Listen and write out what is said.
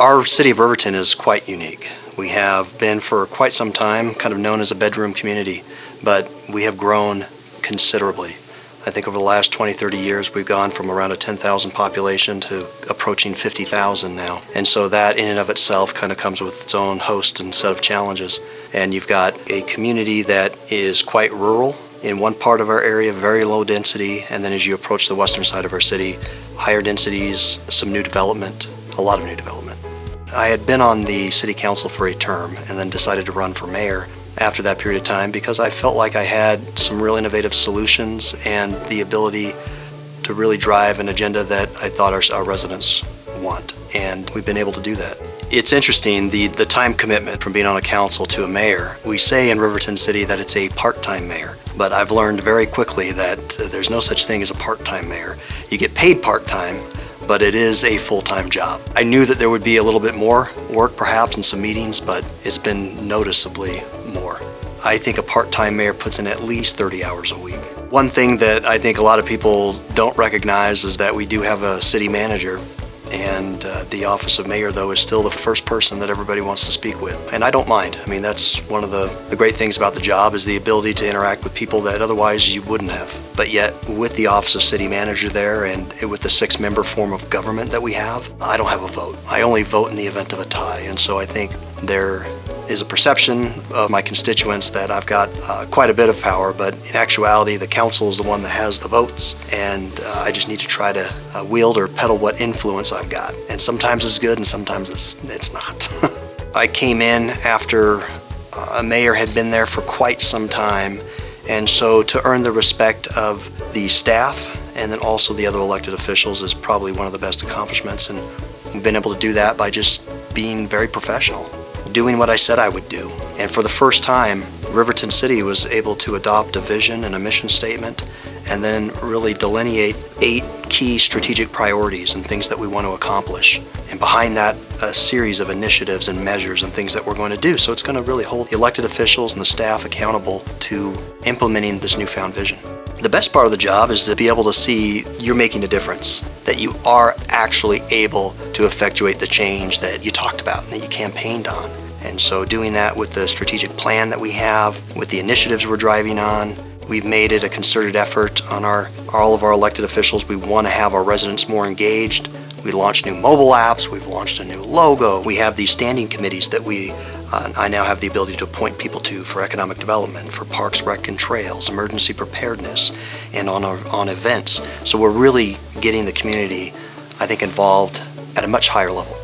Our city of Riverton is quite unique. We have been for quite some time kind of known as a bedroom community, but we have grown considerably. I think over the last 20, 30 years we've gone from around a 10,000 population to approaching 50,000 now. And so that in and of itself kind of comes with its own host and set of challenges. And you've got a community that is quite rural in one part of our area, very low density, and then as you approach the western side of our city, higher densities, some new development, a lot of new development. I had been on the city council for a term and then decided to run for mayor after that period of time because I felt like I had some real innovative solutions and the ability to really drive an agenda that I thought our residents want, and we've been able to do that. It's interesting, the time commitment from being on a council to a mayor. We say in Riverton City that it's a part-time mayor, but I've learned very quickly that there's no such thing as a part-time mayor. You get paid part-time, but it is a full-time job. I knew that there would be a little bit more work perhaps in some meetings, but it's been noticeably more. I think a part-time mayor puts in at least 30 hours a week. One thing that I think a lot of people don't recognize is that we do have a city manager, and the office of mayor, though, is still the first person that everybody wants to speak with. And I don't mind. I mean, that's one of the great things about the job is the ability to interact with people that otherwise you wouldn't have. But yet, with the office of city manager there and with the 6-member form of government that we have, I don't have a vote. I only vote in the event of a tie. And so I think there is a perception of my constituents that I've got quite a bit of power, but in actuality the council is the one that has the votes, and I just need to try to wield or peddle what influence I've got. And sometimes it's good and sometimes it's not. I came in after a mayor had been there for quite some time, and so to earn the respect of the staff and then also the other elected officials is probably one of the best accomplishments, and we've been able to do that by just being very professional, doing what I said I would do. And for the first time, Riverton City was able to adopt a vision and a mission statement and then really delineate 8 key strategic priorities and things that we want to accomplish. And behind that, a series of initiatives and measures and things that we're going to do. So it's going to really hold the elected officials and the staff accountable to implementing this newfound vision. The best part of the job is to be able to see you're making a difference, that you are actually able to effectuate the change that you talked about and that you campaigned on. And so doing that with the strategic plan that we have, with the initiatives we're driving on, we've made it a concerted effort on all of our elected officials. We want to have our residents more engaged. We launched new mobile apps, we've launched a new logo. We have these standing committees that I now have the ability to appoint people to for economic development, for parks, rec, and trails, emergency preparedness, and on events. So we're really getting the community, I think, involved at a much higher level.